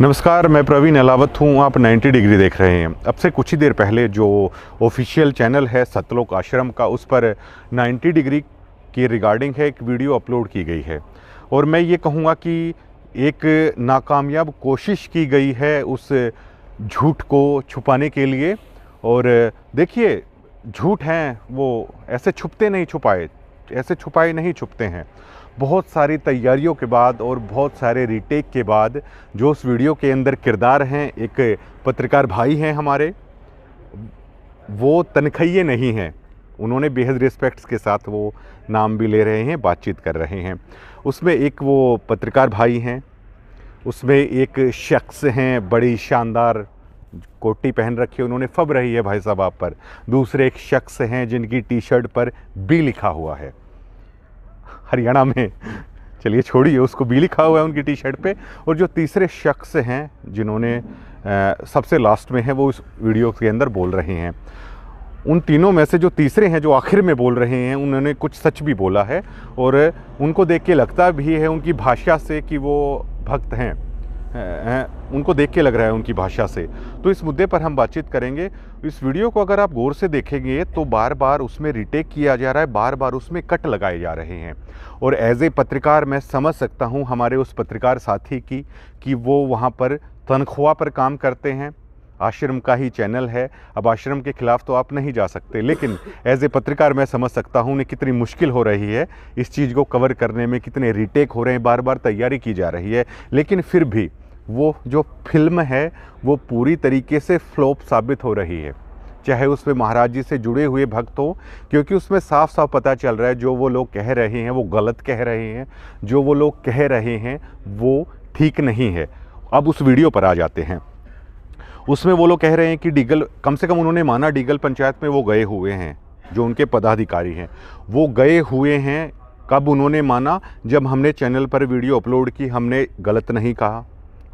नमस्कार, मैं प्रवीण अलावत हूँ। आप 90 डिग्री देख रहे हैं। अब से कुछ ही देर पहले जो ऑफिशियल चैनल है सतलोक आश्रम का, उस पर 90 डिग्री की रिगार्डिंग है एक वीडियो अपलोड की गई है और मैं ये कहूँगा कि एक नाकामयाब कोशिश की गई है उस झूठ को छुपाने के लिए। और देखिए, झूठ हैं वो ऐसे छुपाए नहीं छुपते हैं। बहुत सारी तैयारियों के बाद और बहुत सारे रीटेक के बाद जो उस वीडियो के अंदर किरदार हैं, एक पत्रकार भाई हैं हमारे, वो तनखइये नहीं हैं। उन्होंने बेहद रिस्पेक्ट्स के साथ वो नाम भी ले रहे हैं, बातचीत कर रहे हैं। उसमें एक वो पत्रकार भाई हैं, उसमें एक शख्स हैं, बड़ी शानदार कोटी पहन रखी है उन्होंने, फब रही है भाई साहब आप पर। दूसरे एक शख्स हैं जिनकी टी शर्ट पर बी लिखा हुआ है, हरियाणा में, चलिए छोड़िए, उसको बी लिखा हुआ है उनकी टी शर्ट पे। और जो तीसरे शख्स हैं जिन्होंने सबसे लास्ट में है, वो इस वीडियो के अंदर बोल रहे हैं। उन तीनों में से जो तीसरे हैं, जो आखिर में बोल रहे हैं, उन्होंने कुछ सच भी बोला है और उनको देख के लगता भी है उनकी भाषा से कि वो भक्त हैं। उनको देख के लग रहा है उनकी भाषा से। तो इस मुद्दे पर हम बातचीत करेंगे। इस वीडियो को अगर आप गौर से देखेंगे तो बार बार उसमें रिटेक किया जा रहा है, बार बार उसमें कट लगाए जा रहे हैं। और एज ए पत्रकार मैं समझ सकता हूं हमारे उस पत्रकार साथी की कि वो वहां पर तनख्वाह पर काम करते हैं। आश्रम का ही चैनल है, अब आश्रम के खिलाफ तो आप नहीं जा सकते, लेकिन एज ए पत्रकार मैं समझ सकता हूँ उन्हें कितनी मुश्किल हो रही है इस चीज़ को कवर करने में, कितने रीटेक हो रहे हैं, बार बार तैयारी की जा रही है। लेकिन फिर भी वो जो फिल्म है वो पूरी तरीके से फ्लॉप साबित हो रही है, चाहे उसमें महाराज जी से जुड़े हुए भक्त हो, क्योंकि उसमें साफ साफ पता चल रहा है जो वो लोग कह रहे हैं वो गलत कह रहे हैं, जो वो लोग कह रहे हैं वो ठीक नहीं है। अब उस वीडियो पर आ जाते हैं। उसमें वो लोग कह रहे हैं कि डीगल, कम से कम उन्होंने माना डीगल पंचायत में वो गए हुए हैं, जो उनके पदाधिकारी हैं वो गए हुए हैं। कब उन्होंने माना? जब हमने चैनल पर वीडियो अपलोड की, हमने गलत नहीं कहा।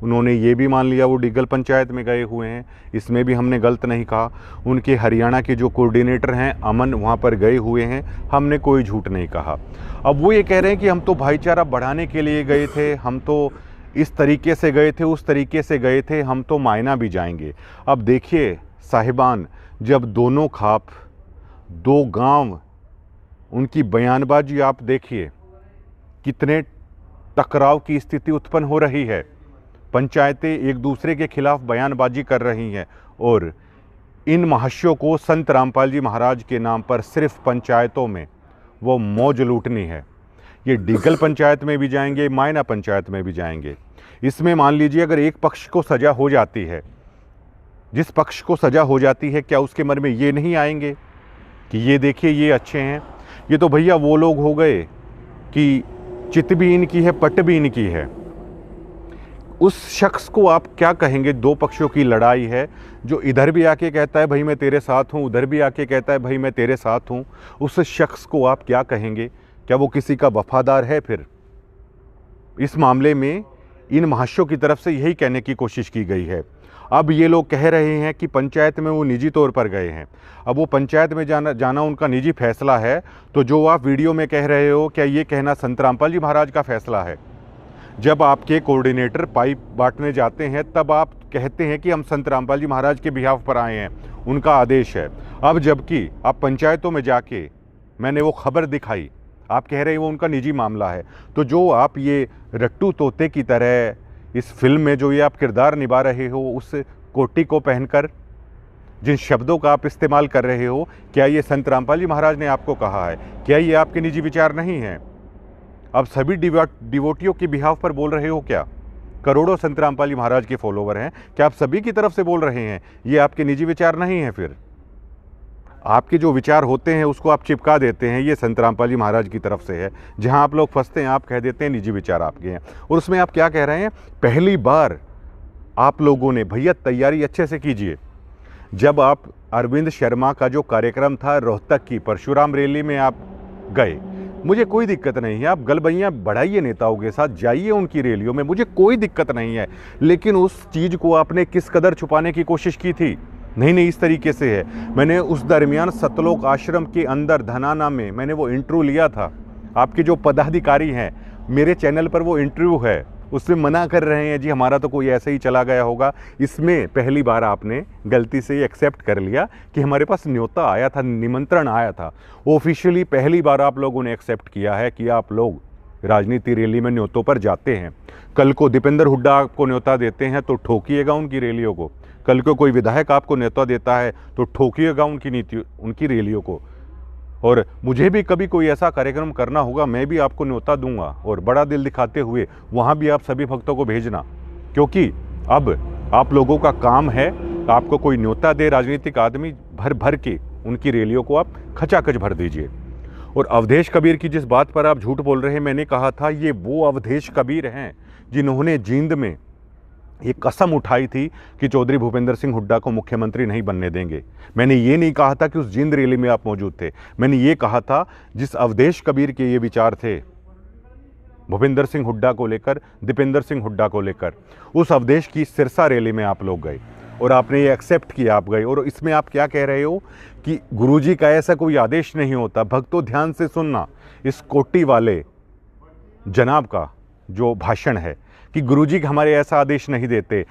उन्होंने ये भी मान लिया वो डीगल पंचायत में गए हुए हैं, इसमें भी हमने गलत नहीं कहा। उनके हरियाणा के जो कोऑर्डिनेटर हैं अमन, वहाँ पर गए हुए हैं, हमने कोई झूठ नहीं कहा। अब वो ये कह रहे हैं कि हम तो भाईचारा बढ़ाने के लिए गए थे, हम तो इस तरीके से गए थे, उस तरीके से गए थे, हम तो मायना भी जाएंगे। अब देखिए साहिबान, जब दोनों खाप, दो गांव, उनकी बयानबाजी आप देखिए, कितने टकराव की स्थिति उत्पन्न हो रही है। पंचायतें एक दूसरे के खिलाफ बयानबाजी कर रही हैं और इन महाशयों को संत रामपाल जी महाराज के नाम पर सिर्फ पंचायतों में वो मौज लूटनी है। ये डीगल पंचायत में भी जाएंगे, मायना पंचायत में भी जाएंगे। इसमें मान लीजिए अगर एक पक्ष को सज़ा हो जाती है, जिस पक्ष को सज़ा हो जाती है, क्या उसके मन में ये नहीं आएंगे कि ये देखिए ये अच्छे हैं? ये तो भैया वो लोग हो गए कि चित भी इनकी है, पट भी इनकी है। उस शख्स को आप क्या कहेंगे? दो पक्षों की लड़ाई है, जो इधर भी आके कहता है भाई मैं तेरे साथ हूँ, उधर भी आके कहता है भाई मैं तेरे साथ हूँ। उस शख्स को आप क्या कहेंगे? क्या वो किसी का वफादार है? फिर इस मामले में इन महाशयों की तरफ से यही कहने की कोशिश की गई है। अब ये लोग कह रहे हैं कि पंचायत में वो निजी तौर पर गए हैं। अब वो पंचायत में जाना उनका निजी फैसला है, तो जो आप वीडियो में कह रहे हो, क्या ये कहना संत रामपाल जी महाराज का फैसला है? जब आपके कोऑर्डिनेटर पाइप बांटने जाते हैं तब आप कहते हैं कि हम संत रामपाल जी महाराज के बिहाफ पर आए हैं, उनका आदेश है। अब जबकि आप पंचायतों में जाके, मैंने वो खबर दिखाई, आप कह रहे हैं वो उनका निजी मामला है। तो जो आप ये रट्टू तोते की तरह इस फिल्म में जो ये आप किरदार निभा रहे हो, उस कोटी को पहनकर जिन शब्दों का आप इस्तेमाल कर रहे हो, क्या ये संत रामपाल जी महाराज ने आपको कहा है? क्या ये आपके निजी विचार नहीं हैं? आप सभी डिवोटियों के बिहाफ पर बोल रहे हो क्या? करोड़ों संत रामपाल जी महाराज के फॉलोवर हैं, क्या आप सभी की तरफ से बोल रहे हैं? ये आपके निजी विचार नहीं हैं? फिर आपके जो विचार होते हैं उसको आप चिपका देते हैं, ये संत रामपाल जी महाराज की तरफ से है। जहां आप लोग फंसते हैं आप कह देते हैं निजी विचार आपके हैं। और उसमें आप क्या कह रहे हैं? पहली बार आप लोगों ने, भैया तैयारी अच्छे से कीजिए। जब आप अरविंद शर्मा का जो कार्यक्रम था रोहतक की परशुराम रैली में आप गए, मुझे कोई दिक्कत नहीं है, आप गलबैयाँ बढ़ाइए नेताओं के साथ, जाइए उनकी रैलियों में, मुझे कोई दिक्कत नहीं है। लेकिन उस चीज़ को आपने किस कदर छुपाने की कोशिश की थी? नहीं, इस तरीके से है। मैंने उस दरमियान सतलोक आश्रम के अंदर धनाना में मैंने वो इंटरव्यू लिया था। आपके जो पदाधिकारी हैं, मेरे चैनल पर वो इंटरव्यू है, उसमें मना कर रहे हैं जी हमारा तो कोई ऐसे ही चला गया होगा। इसमें पहली बार आपने गलती से ये एक्सेप्ट कर लिया कि हमारे पास न्योता आया था, निमंत्रण आया था। ऑफिशियली पहली बार आप लोगों ने एक्सेप्ट किया है कि आप लोग राजनीति रैली में न्योतों पर जाते हैं। कल को दीपेंद्र हुड्डा आपको न्योता देते हैं तो ठोकिएगा उनकी रैलियों को। कल को कोई विधायक आपको न्योता देता है तो ठोकिएगा उनकी रैलियों को। और मुझे भी कभी कोई ऐसा कार्यक्रम करना होगा, मैं भी आपको न्योता दूंगा और बड़ा दिल दिखाते हुए वहाँ भी आप सभी भक्तों को भेजना, क्योंकि अब आप लोगों का काम है, आपको कोई न्योता दे राजनीतिक आदमी, भर भर के उनकी रैलियों को आप खचाखच भर दीजिए। और अवधेश कबीर की जिस बात पर आप झूठ बोल रहे हैं, मैंने कहा था ये वो अवधेश कबीर हैं जिन्होंने जींद में ये कसम उठाई थी कि चौधरी भूपेंद्र सिंह हुड्डा को मुख्यमंत्री नहीं बनने देंगे। मैंने ये नहीं कहा था कि उस जींद रैली में आप मौजूद थे। मैंने ये कहा था जिस अवधेश कबीर के ये विचार थे भूपेंद्र सिंह हुड्डा को लेकर, दीपेंद्र सिंह हुड्डा को लेकर, उस अवधेश की सिरसा रैली में आप लोग गए और आपने ये एक्सेप्ट किया, आप गए। और इसमें आप क्या कह रहे हो कि गुरुजी का ऐसा कोई आदेश नहीं होता। भक्तों ध्यान से सुनना, इस कोटी वाले जनाब का जो भाषण है कि गुरुजी हमारे ऐसा आदेश नहीं देते।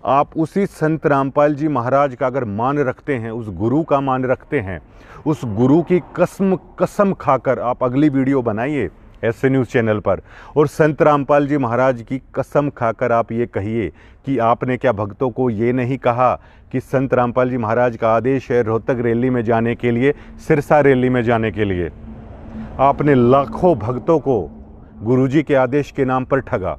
आप उसी संत रामपाल जी महाराज का अगर मान रखते हैं, उस गुरु का मान रखते हैं, उस गुरु की कसम खाकर आप अगली वीडियो बनाइए ऐसे न्यूज़ चैनल पर और संत रामपाल जी महाराज की कसम खाकर आप ये कहिए कि आपने क्या भक्तों को ये नहीं कहा कि संत रामपाल जी महाराज का आदेश है रोहतक रैली में जाने के लिए, सिरसा रैली में जाने के लिए। आपने लाखों भक्तों को गुरुजी के आदेश के नाम पर ठगा।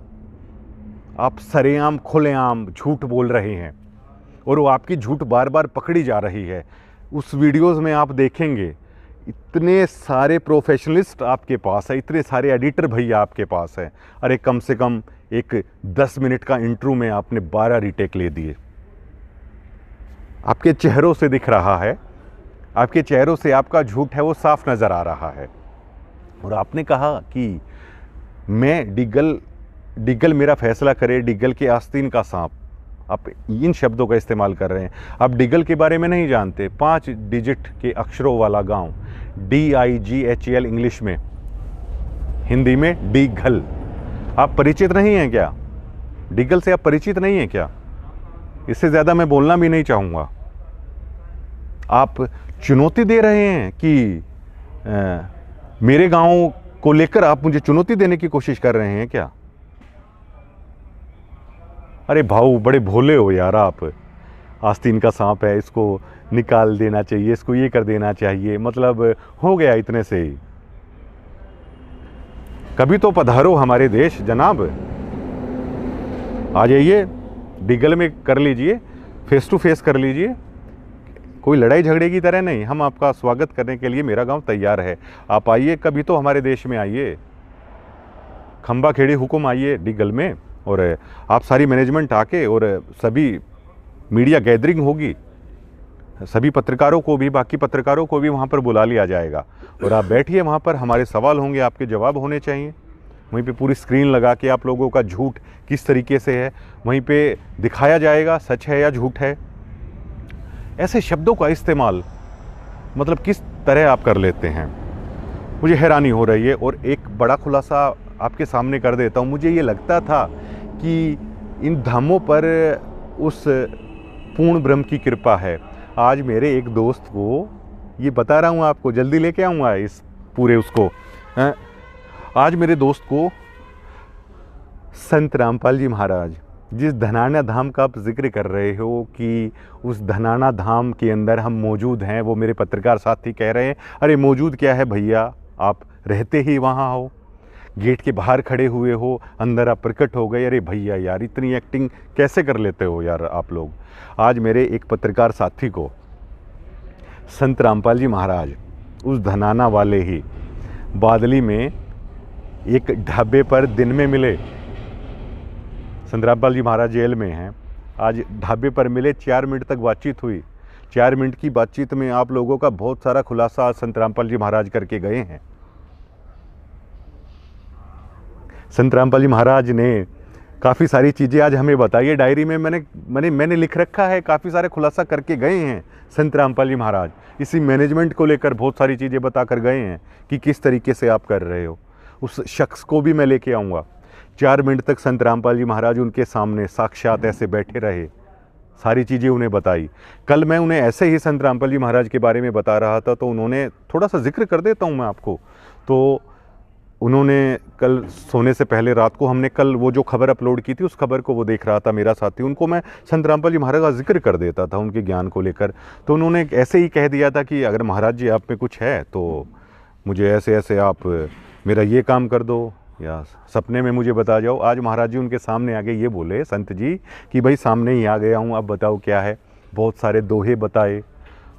आप सरेआम खुलेआम झूठ बोल रहे हैं और वो आपकी झूठ बार बार पकड़ी जा रही है। उस वीडियोज़ में आप देखेंगे इतने सारे प्रोफेशनलिस्ट आपके पास है, इतने सारे एडिटर भैया आपके पास हैं। अरे कम से कम एक 10 मिनट का इंट्रो में आपने 12 रीटेक ले दिए। आपके चेहरों से दिख रहा है, आपके चेहरों से आपका झूठ है वो साफ नज़र आ रहा है। और आपने कहा कि मैं डिग्गल मेरा फैसला करे, डिग्गल के आस्तीन का सांप। आप इन शब्दों का इस्तेमाल कर रहे हैं। आप डिग्गल के बारे में नहीं जानते। 5 डिजिट के अक्षरों वाला गांव, DIGHL इंग्लिश में, हिंदी में डिग्गल। आप परिचित नहीं हैं क्या? डिग्गल से आप परिचित नहीं हैं क्या? इससे ज़्यादा मैं बोलना भी नहीं चाहूँगा। आप चुनौती दे रहे हैं कि मेरे गांव को लेकर आप मुझे चुनौती देने की कोशिश कर रहे हैं क्या? अरे भाऊ बड़े भोले हो यार आप। आस्तीन का सांप है, इसको निकाल देना चाहिए, इसको ये कर देना चाहिए, मतलब हो गया इतने से ही। कभी तो पधारो हमारे देश जनाब, आ जाइए, डिग्गल में कर लीजिए, फेस टू फेस कर लीजिए। कोई लड़ाई झगड़े की तरह नहीं, हम आपका स्वागत करने के लिए मेरा गांव तैयार है। आप आइए, कभी तो हमारे देश में आइए, खंबा खेड़ी हुकुम आइए डिग्गल में, और आप सारी मैनेजमेंट आके और सभी मीडिया गैदरिंग होगी, सभी पत्रकारों को भी, बाकी पत्रकारों को भी वहाँ पर बुला लिया जाएगा और आप बैठिए वहाँ पर, हमारे सवाल होंगे, आपके जवाब होने चाहिए। वहीं पे पूरी स्क्रीन लगा के आप लोगों का झूठ किस तरीके से है वहीं पे दिखाया जाएगा, सच है या झूठ है। ऐसे शब्दों का इस्तेमाल मतलब किस तरह आप कर लेते हैं, मुझे हैरानी हो रही है। और एक बड़ा खुलासा आपके सामने कर देता हूँ। मुझे ये लगता था कि इन धामों पर उस पूर्ण ब्रह्म की कृपा है। आज मेरे एक दोस्त को, ये बता रहा हूँ आपको, जल्दी लेके आऊँगा इस पूरे उसको, आज मेरे दोस्त को संत रामपाल जी महाराज, जिस धनाना धाम का आप जिक्र कर रहे हो कि उस धनाना धाम के अंदर हम मौजूद हैं, वो मेरे पत्रकार साथी कह रहे हैं अरे मौजूद क्या है भैया, आप रहते ही वहाँ हो, गेट के बाहर खड़े हुए हो, अंदर आप प्रकट हो गए। अरे भैया यार, इतनी एक्टिंग कैसे कर लेते हो यार आप लोग। आज मेरे एक पत्रकार साथी को संत रामपाल जी महाराज उस धनाना वाले ही बादली में एक ढाबे पर दिन में मिले। संत रामपाल जी महाराज जेल में हैं, आज ढाबे पर मिले, 4 मिनट तक बातचीत हुई। 4 मिनट की बातचीत में आप लोगों का बहुत सारा खुलासा संत रामपाल जी महाराज करके गए हैं। संत रामपाल जी महाराज ने काफ़ी सारी चीज़ें आज हमें बताई है। डायरी में मैंने लिख रखा है, काफ़ी सारे खुलासा करके गए हैं संत रामपाल जी महाराज। इसी मैनेजमेंट को लेकर बहुत सारी चीज़ें बता कर गए हैं कि किस तरीके से आप कर रहे हो। उस शख्स को भी मैं लेके आऊँगा 4 मिनट तक संत रामपाल जी महाराज उनके सामने साक्षात ऐसे बैठे रहे, सारी चीज़ें उन्हें बताई। कल मैं उन्हें ऐसे ही संत रामपाल जी महाराज के बारे में बता रहा था, तो उन्होंने थोड़ा सा जिक्र कर देता हूँ मैं आपको। तो उन्होंने कल सोने से पहले रात को हमने कल वो जो खबर अपलोड की थी, उस खबर को वो देख रहा था मेरा साथी, उनको मैं संत रामपाल जी महाराज का जिक्र कर देता था उनके ज्ञान को लेकर। तो उन्होंने ऐसे ही कह दिया था कि अगर महाराज जी आप में कुछ है तो मुझे ऐसे ऐसे आप मेरा ये काम कर दो या सपने में मुझे बता जाओ। आज महाराज जी उनके सामने आगे ये बोले संत जी कि भाई सामने ही आ गया हूँ, अब बताओ क्या है। बहुत सारे दोहे बताए,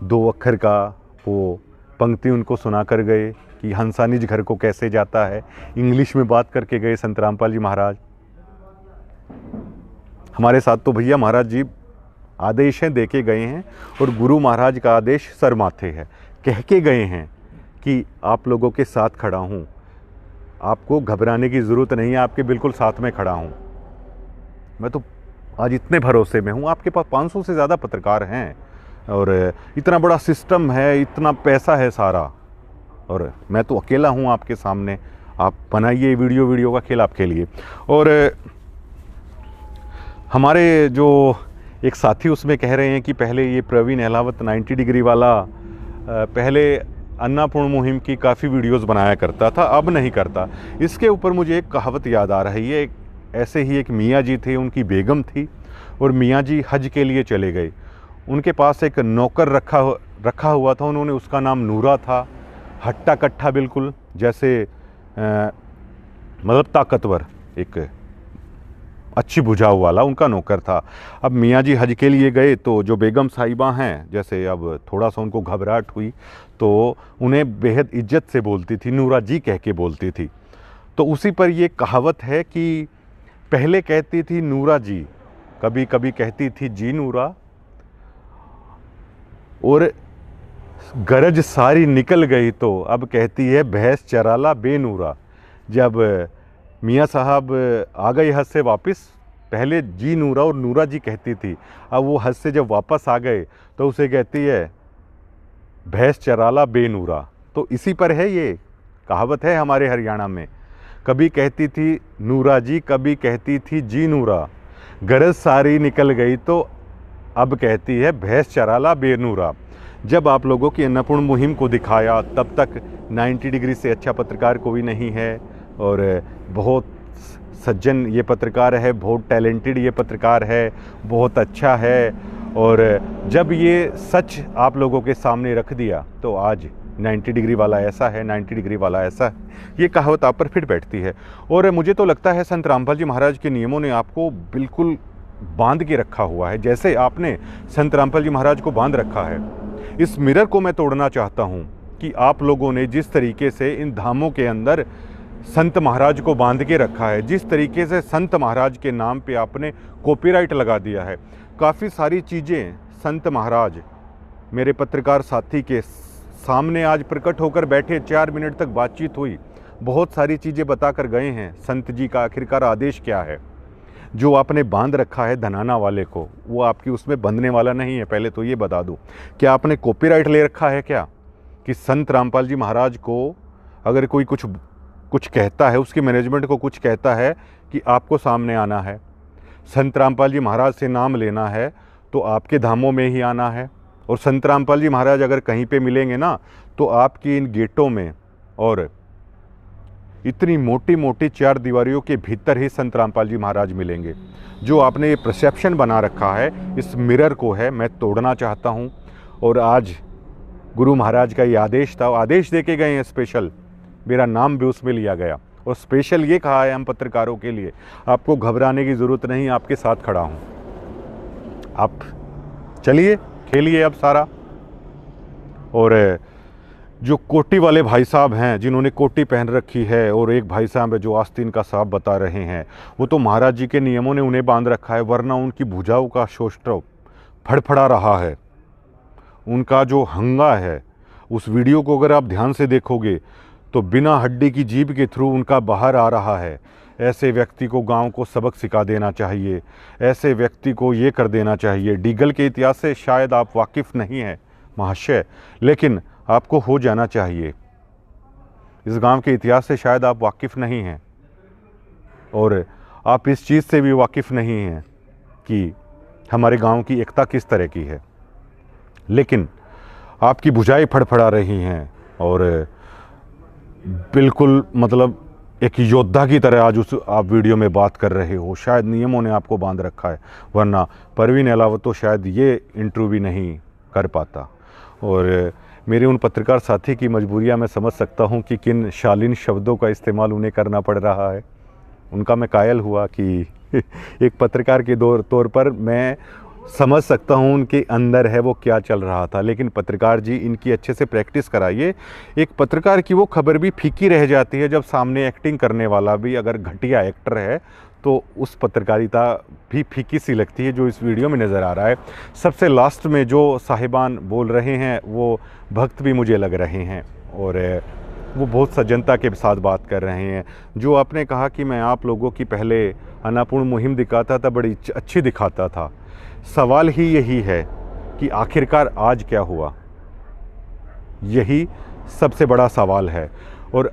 2 अक्षर का वो पंक्ति उनको सुना कर गए कि हंसा निज घर को कैसे जाता है, इंग्लिश में बात करके गए संत रामपाल जी महाराज। हमारे साथ तो भैया महाराज जी आदेशें दे के गए हैं और गुरु महाराज का आदेश सर माथे है, कह के गए हैं कि आप लोगों के साथ खड़ा हूँ, आपको घबराने की ज़रूरत नहीं है, आपके बिल्कुल साथ में खड़ा हूँ। मैं तो आज इतने भरोसे में हूँ, आपके पास 500 से ज़्यादा पत्रकार हैं और इतना बड़ा सिस्टम है, इतना पैसा है सारा, और मैं तो अकेला हूँ आपके सामने। आप बनाइए वीडियो का खेल आपके लिए। और हमारे जो एक साथी उसमें कह रहे हैं कि पहले ये प्रवीण अहलावत 90 डिग्री वाला पहले अन्नपूर्ण मुहिम की काफ़ी वीडियोस बनाया करता था, अब नहीं करता। इसके ऊपर मुझे एक कहावत याद आ रही है। ऐसे ही एक मियाँ जी थे, उनकी बेगम थी और मियाँ जी हज के लिए चले गए। उनके पास एक नौकर रखा हुआ था, उन्होंने उसका नाम नूरा था। हट्टा कट्ठा बिल्कुल, जैसे मतलब ताकतवर, एक अच्छी बुझाऊ वाला उनका नौकर था। अब मियाँ जी हज के लिए गए तो जो बेगम साहिबा हैं, जैसे अब थोड़ा सा उनको घबराहट हुई तो उन्हें बेहद इज्जत से बोलती थी, नूरा जी कह के बोलती थी। तो उसी पर ये कहावत है कि पहले कहती थी नूरा जी, कभी कभी कहती थी जी नूरा, और गरज सारी निकल गई तो अब कहती है भैंस चराला बेनूरा। जब मियाँ साहब आ गए हज से वापस, पहले जी नूरा और नूरा जी कहती थी, अब वो हज से जब वापस आ गए तो उसे कहती है भैंस चराला बेनूरा। तो इसी पर है ये कहावत है हमारे हरियाणा में। कभी कहती थी नूरा जी, कभी कहती थी जी नूरा, गरज सारी निकल गई तो अब कहती है भैंस चराला बेनूरा। जब आप लोगों की अन्नपूर्ण मुहिम को दिखाया, तब तक 90 डिग्री से अच्छा पत्रकार कोई नहीं है, और बहुत सज्जन ये पत्रकार है, बहुत टैलेंटेड ये पत्रकार है, बहुत अच्छा है। और जब ये सच आप लोगों के सामने रख दिया तो आज 90 डिग्री वाला ऐसा है, 90 डिग्री वाला ऐसा है, ये कहावत आप पर फिट बैठती है। और मुझे तो लगता है संत रामपाल जी महाराज के नियमों ने आपको बिल्कुल बांध के रखा हुआ है, जैसे आपने संत रामपाल जी महाराज को बांध रखा है। इस मिरर को मैं तोड़ना चाहता हूँ कि आप लोगों ने जिस तरीके से इन धामों के अंदर संत महाराज को बांध के रखा है, जिस तरीके से संत महाराज के नाम पे आपने कॉपीराइट लगा दिया है, काफ़ी सारी चीज़ें संत महाराज मेरे पत्रकार साथी के सामने आज प्रकट होकर बैठे, 4 मिनट तक बातचीत हुई, बहुत सारी चीज़ें बताकर गए हैं। संत जी का आखिरकार आदेश क्या है? जो आपने बांध रखा है धनाना वाले को, वो आपकी उसमें बंधने वाला नहीं है। पहले तो ये बता दूं, क्या आपने कॉपीराइट ले रखा है क्या कि संत रामपाल जी महाराज को अगर कोई कुछ कहता है, उसकी मैनेजमेंट को कुछ कहता है कि आपको सामने आना है, संत रामपाल जी महाराज से नाम लेना है तो आपके धामों में ही आना है, और संत रामपाल जी महाराज अगर कहीं पे मिलेंगे ना तो आपकी इन गेटों में और इतनी मोटी मोटी 4 दीवारियों के भीतर ही संत रामपाल जी महाराज मिलेंगे। जो आपने ये परसेप्शन बना रखा है, इस मिरर को है मैं तोड़ना चाहता हूँ। और आज गुरु महाराज का ये आदेश था, आदेश दे के गए हैं स्पेशल, मेरा नाम भी उसमें लिया गया, और स्पेशल ये कहा है हम पत्रकारों के लिए, आपको घबराने की ज़रूरत नहीं, आपके साथ खड़ा हूँ, आप चलिए खेलिए अब सारा। और जो कोटी वाले भाई साहब हैं, जिन्होंने कोटी पहन रखी है, और एक भाई साहब है जो आस्तीन का साहब बता रहे हैं, वो तो महाराज जी के नियमों ने उन्हें बांध रखा है, वरना उनकी भुजाओं का शोष्ठव फड़फड़ा रहा है। उनका जो हंगा है, उस वीडियो को अगर आप ध्यान से देखोगे तो बिना हड्डी की जीभ के थ्रू उनका बाहर आ रहा है। ऐसे व्यक्ति को गांव को सबक सिखा देना चाहिए, ऐसे व्यक्ति को ये कर देना चाहिए। डीगल के इतिहास से शायद आप वाकिफ़ नहीं हैं महाशय, लेकिन आपको हो जाना चाहिए। इस गांव के इतिहास से शायद आप वाकिफ़ नहीं हैं। और आप इस चीज़ से भी वाकिफ़ नहीं हैं कि हमारे गांव की एकता किस तरह की है, लेकिन आपकी भुजाएं फड़फड़ा रही हैं और बिल्कुल मतलब एक योद्धा की तरह आज उस आप वीडियो में बात कर रहे हो। शायद नियमों ने आपको बांध रखा है, वरना परवीन अलावत तो शायद ये इंटरव्यू भी नहीं कर पाता। और मेरे उन पत्रकार साथी की मजबूरियां मैं समझ सकता हूं कि किन शालीन शब्दों का इस्तेमाल उन्हें करना पड़ रहा है। उनका मैं कायल हुआ कि एक पत्रकार के तौर पर मैं समझ सकता हूँ उनके अंदर है वो क्या चल रहा था। लेकिन पत्रकार जी, इनकी अच्छे से प्रैक्टिस कराइए। एक पत्रकार की वो खबर भी फीकी रह जाती है जब सामने एक्टिंग करने वाला भी अगर घटिया एक्टर है, तो उस पत्रकारिता भी फीकी सी लगती है जो इस वीडियो में नज़र आ रहा है। सबसे लास्ट में जो साहिबान बोल रहे हैं वो भक्त भी मुझे लग रहे हैं और वो बहुत सज्जनता के साथ बात कर रहे हैं। जो आपने कहा कि मैं आप लोगों की पहले अनापूर्ण मुहिम दिखाता था, बड़ी अच्छी दिखाता था। सवाल ही यही है कि आखिरकार आज क्या हुआ, यही सबसे बड़ा सवाल है। और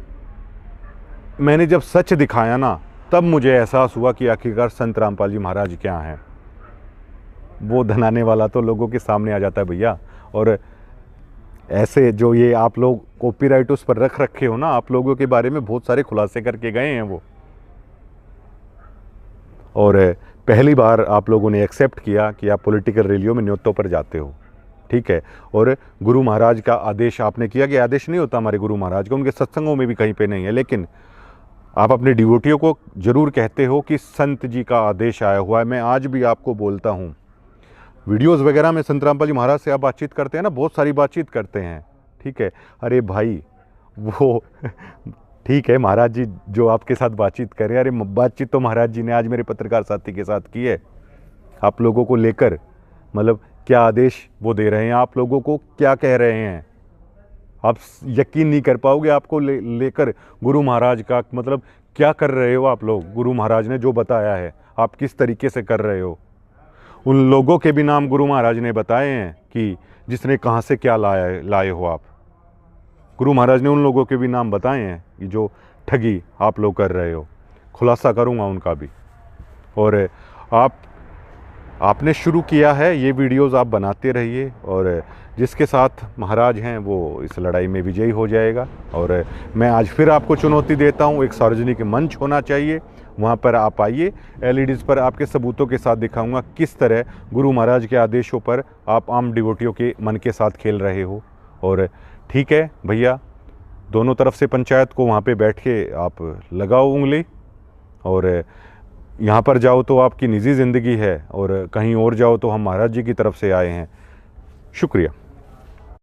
मैंने जब सच दिखाया ना, तब मुझे एहसास हुआ कि आखिरकार संत रामपाल जी महाराज क्या हैं। वो धनाने वाला तो लोगों के सामने आ जाता है भैया। और ऐसे जो ये आप लोग कॉपीराइट उस पर रख रखे हो ना, आप लोगों के बारे में बहुत सारे खुलासे करके गए हैं वो। और पहली बार आप लोगों ने एक्सेप्ट किया कि आप पॉलिटिकल रैलियों में न्योतों पर जाते हो, ठीक है। और गुरु महाराज का आदेश आपने किया कि आदेश नहीं होता हमारे गुरु महाराज का, उनके सत्संगों में भी कहीं पे नहीं है, लेकिन आप अपने डिवोटियों को जरूर कहते हो कि संत जी का आदेश आया हुआ है। मैं आज भी आपको बोलता हूँ, वीडियोस वगैरह में संत रामपाल जी महाराज से आप बातचीत करते हैं ना, बहुत सारी बातचीत करते हैं, ठीक है। अरे भाई वो ठीक है, महाराज जी जो आपके साथ बातचीत करें, अरे बातचीत तो महाराज जी ने आज मेरे पत्रकार साथी के साथ की है। आप लोगों को लेकर मतलब क्या आदेश वो दे रहे हैं, आप लोगों को क्या कह रहे हैं, आप यकीन नहीं कर पाओगे। आपको लेकर गुरु महाराज का मतलब क्या कर रहे हो आप लोग। गुरु महाराज ने जो बताया है आप किस तरीके से कर रहे हो। उन लोगों के भी नाम गुरु महाराज ने बताए हैं कि जिसने कहाँ से क्या लाए हो आप। गुरु महाराज ने उन लोगों के भी नाम बताए हैं कि जो ठगी आप लोग कर रहे हो। खुलासा करूंगा उनका भी। और आपने शुरू किया है, ये वीडियोस आप बनाते रहिए और जिसके साथ महाराज हैं वो इस लड़ाई में विजयी हो जाएगा। और मैं आज फिर आपको चुनौती देता हूँ, एक सार्वजनिक मंच होना चाहिए, वहाँ पर आप आइए। एलईडीज़ पर आपके सबूतों के साथ दिखाऊंगा किस तरह गुरु महाराज के आदेशों पर आप आम डिवोटियों के मन के साथ खेल रहे हो। और ठीक है भैया, दोनों तरफ से पंचायत को वहाँ पे बैठ के आप लगाओ उंगली। और यहाँ पर जाओ तो आपकी निजी ज़िंदगी है और कहीं और जाओ तो हम महाराज जी की तरफ से आए हैं। शुक्रिया।